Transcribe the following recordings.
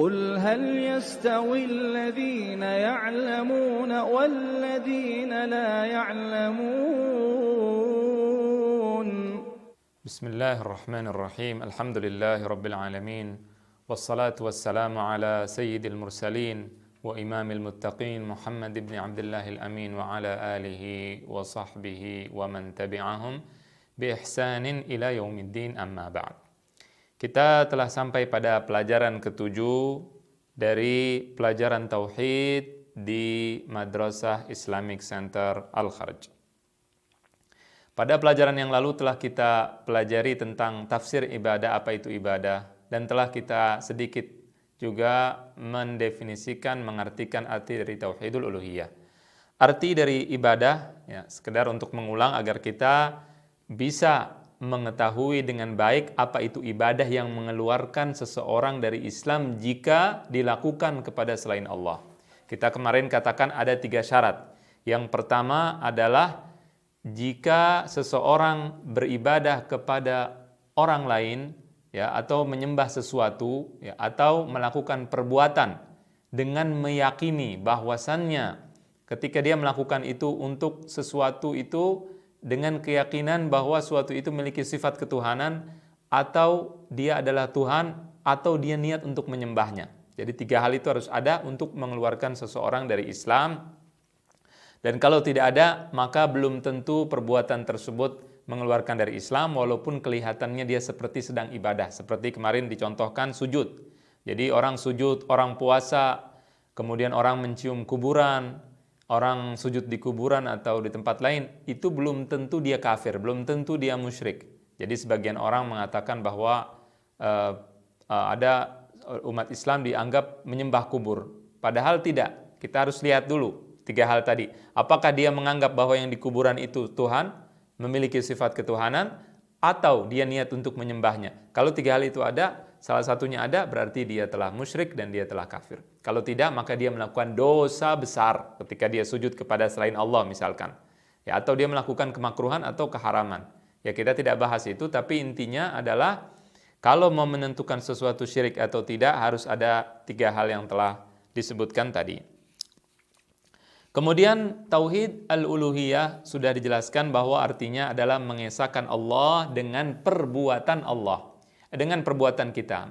قل هل يستوي الذين يعلمون والذين لا يعلمون. بسم الله الرحمن الرحيم. الحمد لله رب العالمين، والصلاة والسلام على سيد المرسلين وإمام المتقين محمد بن عبد الله الأمين وعلى آله وصحبه ومن تبعهم بإحسان إلى يوم الدين أما بعد. Kita telah sampai pada pelajaran ketujuh dari pelajaran Tauhid di Madrasah Islamic Center Al-Kharj. Pada pelajaran yang lalu telah kita pelajari tentang tafsir ibadah, apa itu ibadah, dan telah kita sedikit juga mendefinisikan, mengartikan arti dari Tauhidul Uluhiyah. Arti dari ibadah, ya, sekedar untuk mengulang agar kita bisa mengetahui dengan baik apa itu ibadah yang mengeluarkan seseorang dari Islam jika dilakukan kepada selain Allah. Kita kemarin katakan ada 3 syarat. Yang pertama adalah jika seseorang beribadah kepada orang lain, ya, atau menyembah sesuatu, ya, atau melakukan perbuatan dengan meyakini bahwasannya ketika dia melakukan itu untuk sesuatu itu dengan keyakinan bahwa suatu itu memiliki sifat ketuhanan, atau dia adalah Tuhan, atau dia niat untuk menyembahnya. Jadi 3 hal itu harus ada untuk mengeluarkan seseorang dari Islam. Dan kalau tidak ada, maka belum tentu perbuatan tersebut mengeluarkan dari Islam, walaupun kelihatannya dia seperti sedang ibadah. Seperti kemarin dicontohkan sujud. Jadi orang sujud, orang puasa, kemudian orang mencium kuburan, orang sujud di kuburan atau di tempat lain, itu belum tentu dia kafir, belum tentu dia musyrik. Jadi sebagian orang mengatakan bahwa ada umat Islam dianggap menyembah kubur. Padahal tidak. Kita harus lihat dulu 3 hal tadi. Apakah dia menganggap bahwa yang di kuburan itu Tuhan, memiliki sifat ketuhanan, atau dia niat untuk menyembahnya. Kalau 3 hal itu ada, salah satunya ada, berarti dia telah musyrik dan dia telah kafir. Kalau tidak, maka dia melakukan dosa besar ketika dia sujud kepada selain Allah misalkan. Ya, atau dia melakukan kemakruhan atau keharaman. Ya, kita tidak bahas itu, tapi intinya adalah kalau mau menentukan sesuatu syirik atau tidak, harus ada 3 hal yang telah disebutkan tadi. Kemudian Tauhid Al-Uluhiyah sudah dijelaskan bahwa artinya adalah mengesahkan Allah dengan perbuatan Allah. Dengan perbuatan kita,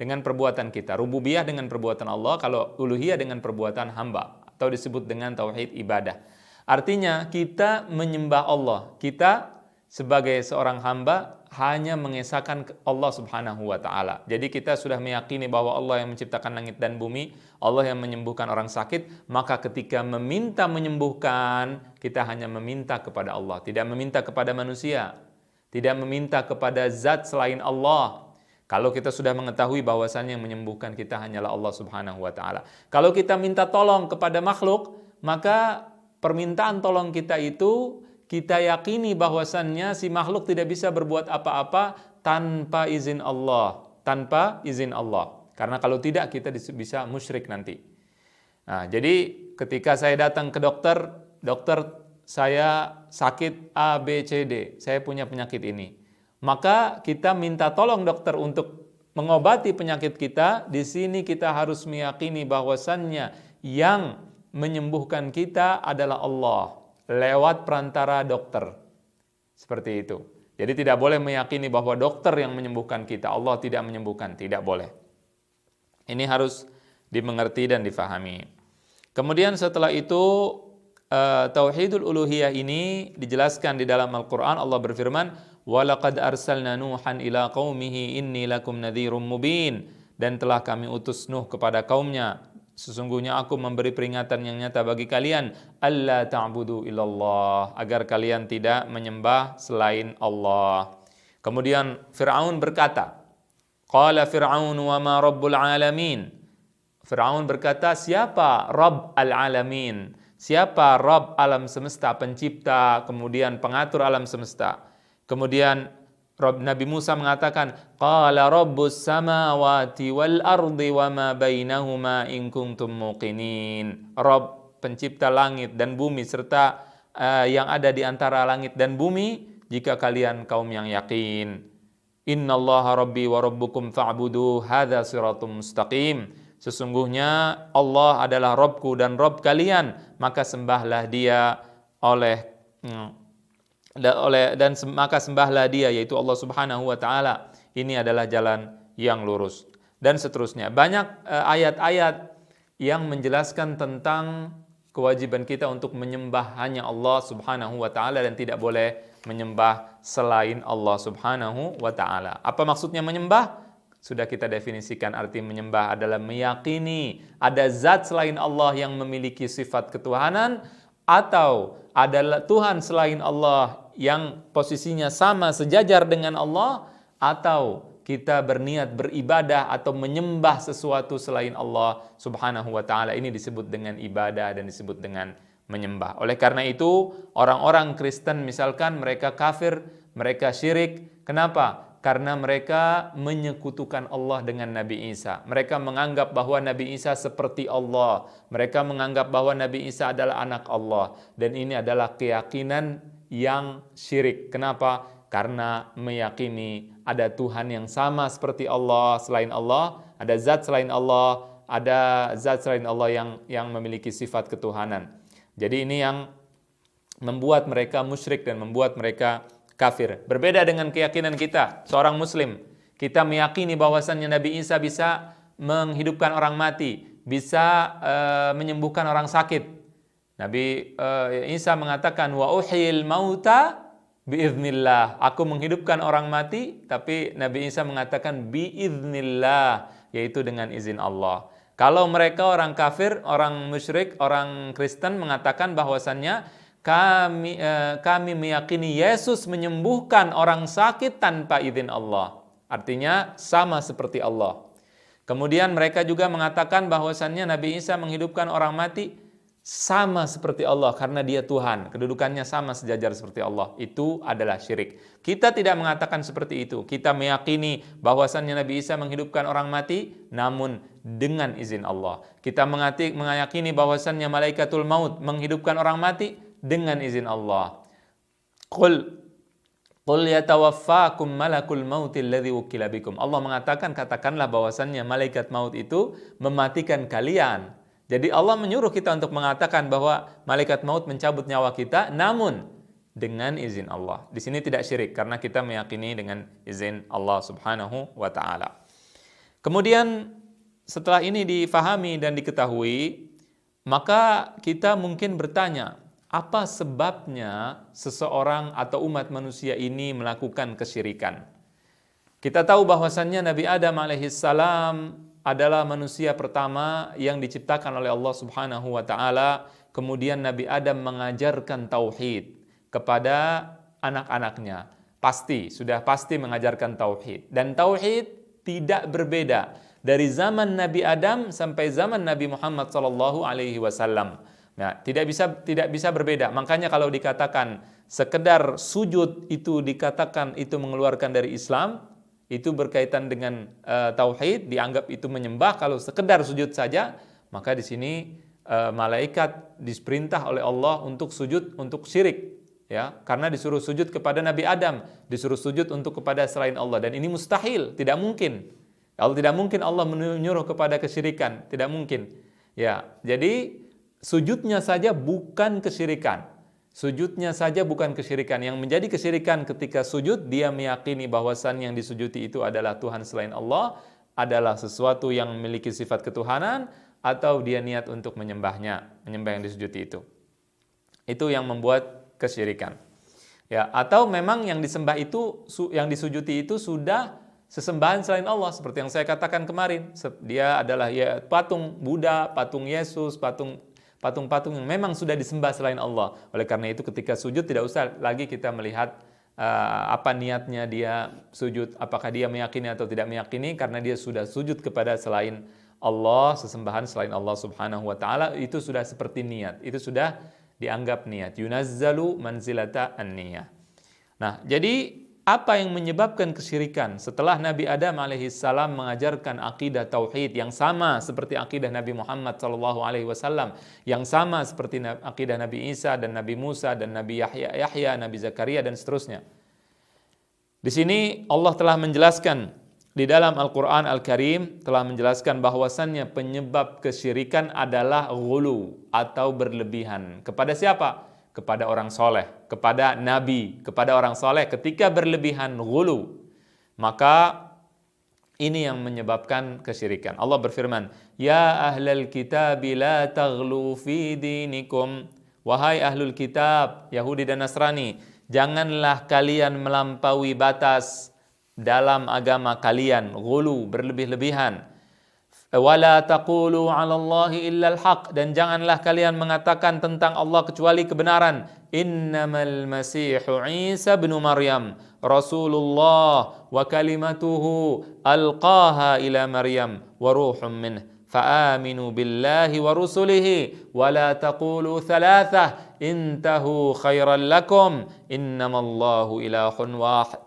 dengan perbuatan kita. Rububiyah dengan perbuatan Allah, kalau uluhiyah dengan perbuatan hamba, atau disebut dengan tauhid ibadah. Artinya kita menyembah Allah. Kita sebagai seorang hamba hanya mengesahkan Allah Subhanahu wa taala. Jadi kita sudah meyakini bahwa Allah yang menciptakan langit dan bumi, Allah yang menyembuhkan orang sakit, maka ketika meminta menyembuhkan, kita hanya meminta kepada Allah, tidak meminta kepada manusia. Tidak meminta kepada zat selain Allah. Kalau kita sudah mengetahui bahwasannya yang menyembuhkan kita hanyalah Allah Subhanahu wa taala. Kalau kita minta tolong kepada makhluk, maka permintaan tolong kita itu kita yakini bahwasannya si makhluk tidak bisa berbuat apa-apa tanpa izin Allah, Karena kalau tidak kita bisa musyrik nanti. Nah, jadi ketika saya datang ke dokter, saya sakit A, B, C, D. Saya punya penyakit ini. Maka kita minta tolong dokter untuk mengobati penyakit kita. Di sini kita harus meyakini bahwasannya yang menyembuhkan kita adalah Allah lewat perantara dokter. Seperti itu. Jadi tidak boleh meyakini bahwa dokter yang menyembuhkan kita, Allah tidak menyembuhkan. Tidak boleh. Ini harus dimengerti dan difahami. Kemudian setelah itu, Tauhidul Uluhiyah ini dijelaskan di dalam Al-Quran. Allah berfirman, وَلَقَدْ أَرْسَلْنَا نُوحًا إِلَىٰ قَوْمِهِ إِنِّي لَكُمْ نَذِيرٌ مُبِينٌ. Dan telah kami utus Nuh kepada kaumnya, sesungguhnya aku memberi peringatan yang nyata bagi kalian, أَلَّا تَعْبُدُوا إِلَّا اللَّهِ, agar kalian tidak menyembah selain Allah. Kemudian Fir'aun berkata, قَالَ فِرْعَوْنُ وَمَا رَبُّ الْعَالَمِينَ. Fir'aun berkata, siapa Rabb al-Alamin? Siapa Rabb alam semesta, pencipta, kemudian pengatur alam semesta. Kemudian Nabi Musa mengatakan, Qala Rabbus samawati wal ardi wa ma bainahuma in kuntum muqinin. Rabb pencipta langit dan bumi serta yang ada di antara langit dan bumi jika kalian kaum yang yakin. Innallaha rabbi wa rabbukum fa'budu hadza siratum mustaqim. Sesungguhnya Allah adalah Rabbku dan Rabb kalian, maka sembahlah Dia maka sembahlah Dia, yaitu Allah Subhanahu wa taala. Ini adalah jalan yang lurus. Dan seterusnya. Banyak ayat-ayat yang menjelaskan tentang kewajiban kita untuk menyembah hanya Allah Subhanahu wa taala dan tidak boleh menyembah selain Allah Subhanahu wa taala. Apa maksudnya menyembah? Sudah kita definisikan, arti menyembah adalah meyakini ada zat selain Allah yang memiliki sifat ketuhanan, atau ada Tuhan selain Allah yang posisinya sama sejajar dengan Allah, atau kita berniat beribadah atau menyembah sesuatu selain Allah Subhanahu wa taala. Ini disebut dengan ibadah dan disebut dengan menyembah. Oleh karena itu, orang-orang Kristen misalkan mereka kafir, mereka syirik. Kenapa? Karena mereka menyekutukan Allah dengan Nabi Isa. Mereka menganggap bahwa Nabi Isa seperti Allah. Mereka menganggap bahwa Nabi Isa adalah anak Allah. Dan ini adalah keyakinan yang syirik. Kenapa? Karena meyakini ada Tuhan yang sama seperti Allah, selain Allah, ada zat selain Allah, ada zat selain Allah yang memiliki sifat ketuhanan. Jadi ini yang membuat mereka musyrik dan membuat mereka kafir. Berbeda dengan keyakinan kita, seorang muslim. Kita meyakini bahwasannya Nabi Isa bisa menghidupkan orang mati, bisa menyembuhkan orang sakit. Nabi Isa mengatakan, wa uhyil mauta biiznillah. Aku menghidupkan orang mati, tapi Nabi Isa mengatakan biiznillah, yaitu dengan izin Allah. Kalau mereka orang kafir, orang musyrik, orang Kristen mengatakan bahwasannya kami meyakini Yesus menyembuhkan orang sakit tanpa izin Allah. Artinya sama seperti Allah. Kemudian mereka juga mengatakan bahwasannya Nabi Isa menghidupkan orang mati sama seperti Allah karena Dia Tuhan. Kedudukannya sama sejajar seperti Allah. Itu adalah syirik. Kita tidak mengatakan seperti itu. Kita meyakini bahwasannya Nabi Isa menghidupkan orang mati namun dengan izin Allah. Kita meyakini bahwasannya malaikatul maut menghidupkan orang mati dengan izin Allah. Qul yatawaffakum malakul mautil ladzi wukila bikum. Allah mengatakan, katakanlah bahwasannya malaikat maut itu mematikan kalian. Jadi Allah menyuruh kita untuk mengatakan bahwa malaikat maut mencabut nyawa kita namun dengan izin Allah. Di sini tidak syirik karena kita meyakini dengan izin Allah Subhanahu wa taala. Kemudian setelah ini difahami dan diketahui, maka kita mungkin bertanya, apa sebabnya seseorang atau umat manusia ini melakukan kesyirikan? Kita tahu bahwasannya Nabi Adam alaihissalam adalah manusia pertama yang diciptakan oleh Allah Subhanahu wa taala. Kemudian Nabi Adam mengajarkan tauhid kepada anak-anaknya. Sudah pasti mengajarkan tauhid. Dan tauhid tidak berbeda dari zaman Nabi Adam sampai zaman Nabi Muhammad sallallahu alaihi wasallam. Nah, tidak bisa berbeda. Makanya kalau dikatakan sekedar sujud itu dikatakan itu mengeluarkan dari Islam, itu berkaitan dengan tauhid, dianggap itu menyembah. Kalau sekedar sujud saja, maka di sini malaikat diperintah oleh Allah untuk sujud untuk syirik, ya, karena disuruh sujud kepada Nabi Adam, disuruh sujud untuk kepada selain Allah, dan ini mustahil, tidak mungkin. Kalau tidak mungkin Allah menyuruh kepada kesyirikan, tidak mungkin. Ya, jadi sujudnya saja bukan kesyirikan. Sujudnya saja bukan kesyirikan. Yang menjadi kesyirikan ketika sujud, dia meyakini bahwasan yang disujudi itu adalah Tuhan selain Allah, adalah sesuatu yang memiliki sifat ketuhanan, atau dia niat untuk menyembah yang disujudi itu. Itu yang membuat kesyirikan. Ya, atau memang yang disembah itu, yang disujudi itu sudah sesembahan selain Allah, seperti yang saya katakan kemarin. Dia adalah ya patung Buddha, patung Yesus, patung-patung yang memang sudah disembah selain Allah. Oleh karena itu ketika sujud tidak usah lagi kita melihat apa niatnya dia sujud, apakah dia meyakini atau tidak meyakini, karena dia sudah sujud kepada selain Allah, sesembahan selain Allah Subhanahu wa taala, itu sudah seperti niat, itu sudah dianggap niat. Yunazzalu manzilata an-niyah. Nah, jadi apa yang menyebabkan kesyirikan? Setelah Nabi Adam alaihissalam mengajarkan akidah tauhid yang sama seperti akidah Nabi Muhammad sallallahu alaihi wasallam, yang sama seperti akidah Nabi Isa dan Nabi Musa dan Nabi Yahya, Nabi Zakaria dan seterusnya. Di sini Allah telah menjelaskan di dalam Al-Quran Al-Karim telah menjelaskan bahwasannya penyebab kesyirikan adalah ghulu atau berlebihan. Kepada siapa? Kepada orang soleh, kepada nabi, kepada orang soleh. Ketika berlebihan ghulu, maka ini yang menyebabkan kesyirikan. Allah berfirman, Ya ahlal kitab la taghlu fi dinikum. Wahai ahlul kitab, Yahudi dan Nasrani, janganlah kalian melampaui batas dalam agama kalian, ghulu, berlebih-lebihan. Wala taqulu 'ala Allahi illa al-haq, dan janganlah kalian mengatakan tentang Allah kecuali kebenaran. Innamal masihu Isa bin Maryam Rasulullah wa kalimatuhu alqaha ila Maryam wa ruhum minhu. فآمنوا بالله ورسله ولا تقولوا ثلاثة انتهوا خيرا لكم إنما الله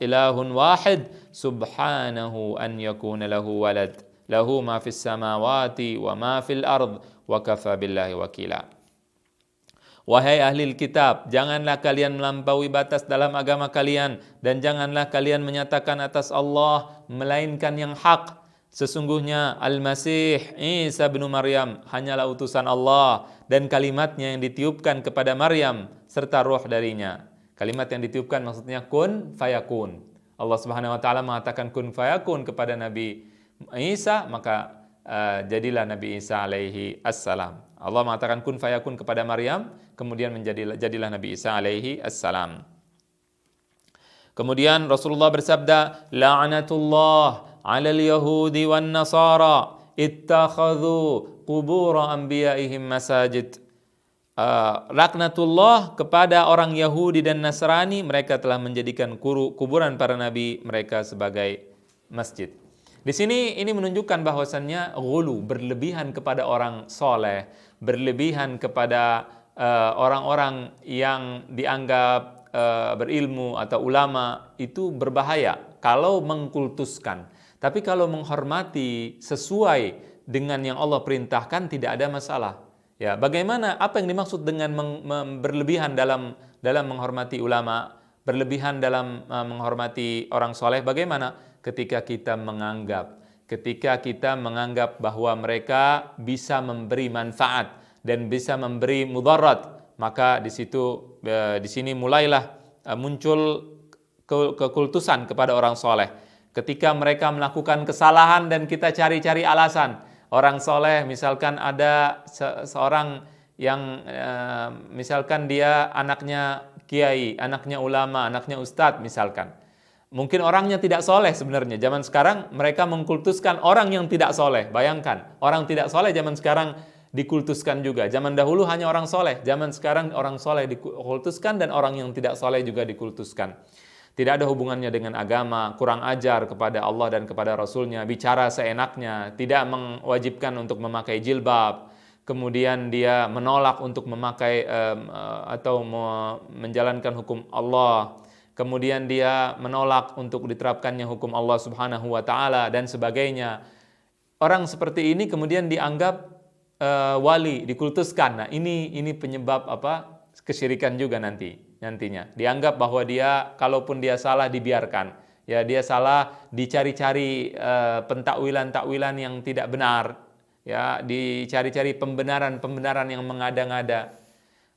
إله واحد سبحانه أن يكون له ولد له ما في السماوات وما في الأرض وكفى بالله وكيلا. Wahai ahli kitab, janganlah kalian melampaui batas dalam agama kalian dan janganlah kalian menyatakan atas Allah melainkan yang hak. Sesungguhnya Al-Masih Isa bin Maryam hanyalah utusan Allah dan kalimatnya yang ditiupkan kepada Maryam serta roh darinya. Kalimat yang ditiupkan maksudnya kun fayakun. Allah Subhanahu wa taala mengatakan kun fayakun kepada Nabi Isa, maka jadilah Nabi Isa alaihi assalam. Allah mengatakan kun fayakun kepada Maryam, kemudian jadilah Nabi Isa alaihi assalam. Kemudian Rasulullah bersabda, la'natullah 'alal yahudi wan nasara ittakhadhu qubur anbiya'ihim masajid. Laknatullah kepada orang Yahudi dan Nasrani, mereka telah menjadikan kuburan para nabi mereka sebagai masjid. Di sini ini menunjukkan bahwasannya ghulu, berlebihan kepada orang soleh, berlebihan kepada orang-orang yang dianggap berilmu atau ulama, itu berbahaya kalau mengkultuskan. Tapi kalau menghormati sesuai dengan yang Allah perintahkan, tidak ada masalah. Ya, bagaimana, apa yang dimaksud dengan berlebihan dalam menghormati ulama, berlebihan dalam menghormati orang soleh? Bagaimana ketika kita menganggap bahwa mereka bisa memberi manfaat dan bisa memberi mudarat, maka di sini mulailah muncul kekultusan kepada orang soleh. Ketika mereka melakukan kesalahan dan kita cari-cari alasan. Orang soleh, misalkan ada seorang yang misalkan dia anaknya kiai, anaknya ulama, anaknya ustadz misalkan. Mungkin orangnya tidak soleh sebenarnya. Zaman sekarang mereka mengkultuskan orang yang tidak soleh. Bayangkan, orang tidak soleh zaman sekarang dikultuskan juga. Zaman dahulu hanya orang soleh. Zaman sekarang orang soleh dikultuskan dan orang yang tidak soleh juga dikultuskan. Tidak ada hubungannya dengan agama, kurang ajar kepada Allah dan kepada Rasulnya, bicara seenaknya, tidak mewajibkan untuk memakai jilbab, kemudian dia menolak untuk memakai atau menjalankan hukum Allah, kemudian dia menolak untuk diterapkannya hukum Allah Subhanahu wa taala dan sebagainya. Orang seperti ini kemudian dianggap wali, dikultuskan. Nah, ini penyebab kesyirikan juga nantinya. Dianggap bahwa dia, kalaupun dia salah, dibiarkan. Ya, dia salah, dicari-cari pentakwilan yang tidak benar. Ya, dicari-cari pembenaran yang mengada-ngada.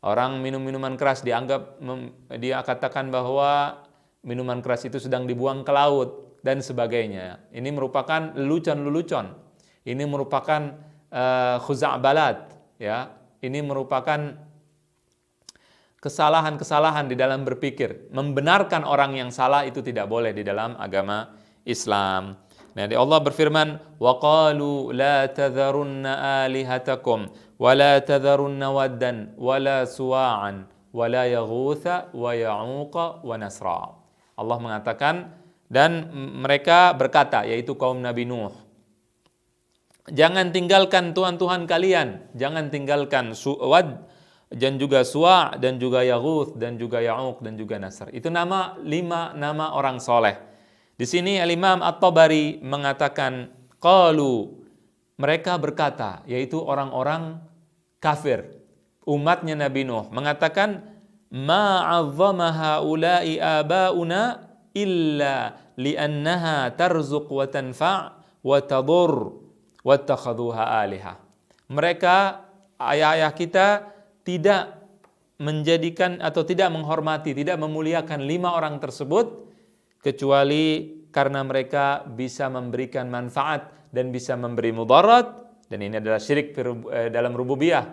Orang minum minuman keras dianggap, dia katakan bahwa minuman keras itu sedang dibuang ke laut dan sebagainya. Ini merupakan lelucon. Ini merupakan khuza'balat. Ya, ini merupakan kesalahan-kesalahan di dalam berpikir. Membenarkan orang yang salah itu tidak boleh di dalam agama Islam. Nah, Allah berfirman, وَقَالُوا لَا تَذَرُنَّ آلِهَتَكُمْ وَلَا تَذَرُنَّ وَدًّا وَلَا سُوَاعًا وَلَا يَغُوثَ وَيَعُوقَ وَنَسْرًا. Allah mengatakan, dan mereka berkata, yaitu kaum Nabi Nuh, jangan tinggalkan Tuhan-Tuhan kalian, jangan tinggalkan Wad, dan juga Suwa', dan juga Yaghuth, dan juga Ya'uq, dan juga Nasr. Itu 5 nama orang soleh. Di sini Al-Imam At-Tabari mengatakan, qalu, mereka berkata, yaitu orang-orang kafir, umatnya Nabi Nuh, mengatakan, ma'azzama ha'ula'i aba'una illa li'annaha tarzuq wa tanfa' wa tadur wattakhadhuha alihah. Mereka, ayah-ayah kita, tidak menjadikan atau tidak menghormati, tidak memuliakan 5 orang tersebut kecuali karena mereka bisa memberikan manfaat dan bisa memberi mudarat, dan ini adalah syirik dalam rububiyah.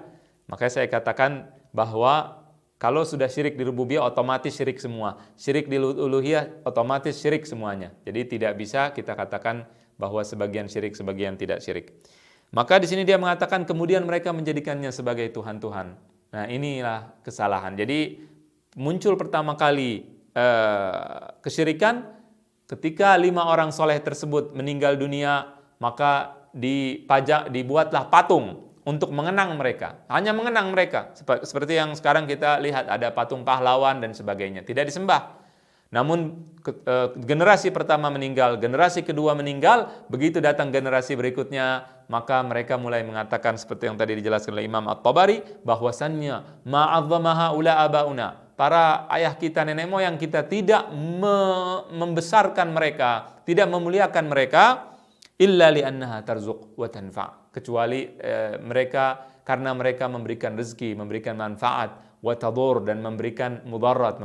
Makanya saya katakan bahwa kalau sudah syirik di rububiyah otomatis syirik semua. Syirik di uluhiyah otomatis syirik semuanya. Jadi tidak bisa kita katakan bahwa sebagian syirik, sebagian tidak syirik. Maka di sini dia mengatakan kemudian mereka menjadikannya sebagai Tuhan-Tuhan. Nah, inilah kesalahan. Jadi muncul pertama kali kesyirikan ketika 5 orang soleh tersebut meninggal dunia, maka dibuatlah patung untuk mengenang mereka, hanya mengenang mereka. Seperti yang sekarang kita lihat ada patung pahlawan dan sebagainya, tidak disembah. Namun generasi pertama meninggal, generasi kedua meninggal, begitu datang generasi berikutnya, maka mereka mulai mengatakan seperti yang tadi dijelaskan oleh Imam At-Tabari, bahwasannya ma'azzamaha ula abauna, para ayah kita, nenek moyang kita tidak membesarkan mereka, tidak memuliakan mereka, illa li'annaha tarzuq wa tanfa', kecuali mereka karena mereka memberikan rezeki, memberikan manfaat, wa tadur, dan memberikan mudarat,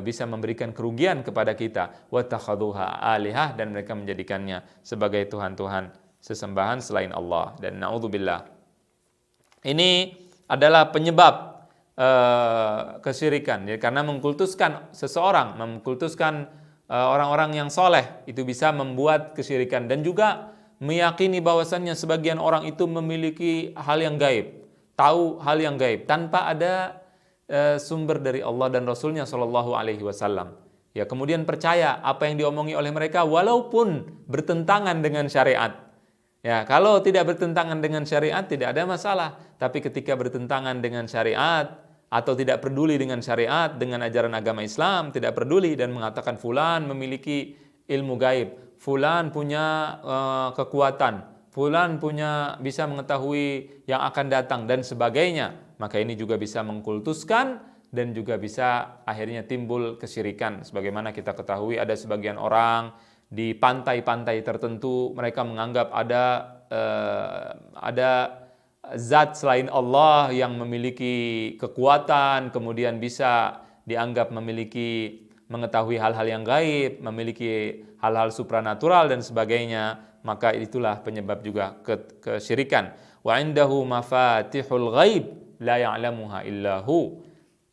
bisa memberikan kerugian kepada kita, wa takhadhuha alihah, dan mereka menjadikannya sebagai tuhan-tuhan sesembahan selain Allah. Dan naudzubillah, ini adalah penyebab kesyirikan, ya, karena mengkultuskan seseorang, mengkultuskan orang-orang yang soleh, itu bisa membuat kesyirikan. Dan juga meyakini bahwasannya sebagian orang itu memiliki hal yang gaib, tahu hal yang gaib tanpa ada sumber dari Allah dan Rasulnya Shallallahu Alaihi Wasallam. Ya, kemudian percaya apa yang diomongi oleh mereka walaupun bertentangan dengan syariat. Ya, kalau tidak bertentangan dengan syariat tidak ada masalah. Tapi ketika bertentangan dengan syariat atau tidak peduli dengan syariat, dengan ajaran agama Islam, tidak peduli dan mengatakan fulan memiliki ilmu gaib, fulan punya kekuatan, fulan bisa mengetahui yang akan datang dan sebagainya, maka ini juga bisa mengkultuskan dan juga bisa akhirnya timbul kesyirikan. Sebagaimana kita ketahui ada sebagian orang di pantai-pantai tertentu, mereka menganggap ada zat selain Allah yang memiliki kekuatan, kemudian bisa dianggap mengetahui hal-hal yang gaib, memiliki hal-hal supranatural dan sebagainya, maka itulah penyebab juga kesyirikan. Wa indahu mafatihul ghaib la ya'lamuha illahu,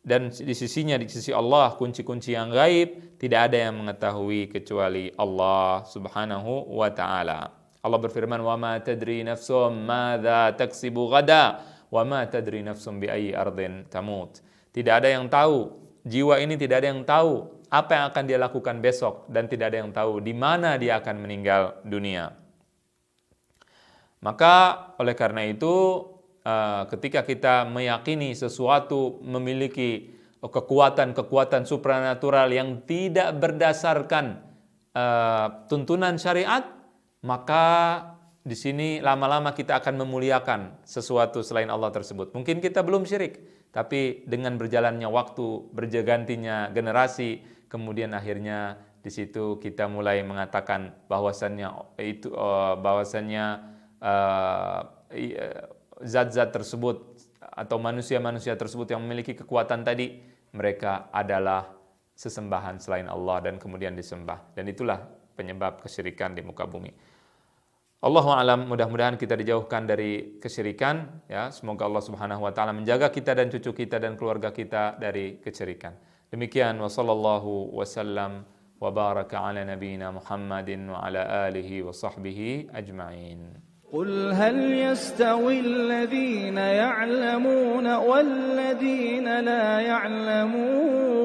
dan di sisinya, di sisi Allah, kunci-kunci yang gaib tidak ada yang mengetahui kecuali Allah Subhanahu wa taala. Allah berfirman, wa ma tadri nafsum madza taksibu ghada wa ma tadri nafsum bi ayyi ardin tamut. Tidak ada yang tahu, jiwa ini tidak ada yang tahu apa yang akan dia lakukan besok, dan tidak ada yang tahu di mana dia akan meninggal dunia. Maka oleh karena itu, ketika kita meyakini sesuatu memiliki kekuatan-kekuatan supranatural yang tidak berdasarkan tuntunan syariat, maka di sini lama-lama kita akan memuliakan sesuatu selain Allah tersebut. Mungkin kita belum syirik, tapi dengan berjalannya waktu, bergantinya generasi, kemudian akhirnya di situ kita mulai mengatakan bahwasannya zat-zat tersebut atau manusia-manusia tersebut yang memiliki kekuatan tadi, mereka adalah sesembahan selain Allah dan kemudian disembah. Dan itulah penyebab kesyirikan di muka bumi. Allahu a'lam, mudah-mudahan kita dijauhkan dari kesyirikan, ya. Semoga Allah Subhanahu wa taala menjaga kita dan cucu kita dan keluarga kita dari kesyirikan. Demikian, wa sallallahu wasallam wa baraka ala nabiyyina Muhammadin wa ala alihi wa sahbihi ajma'in. قل هل يستوي الذين يعلمون والذين لا يعلمون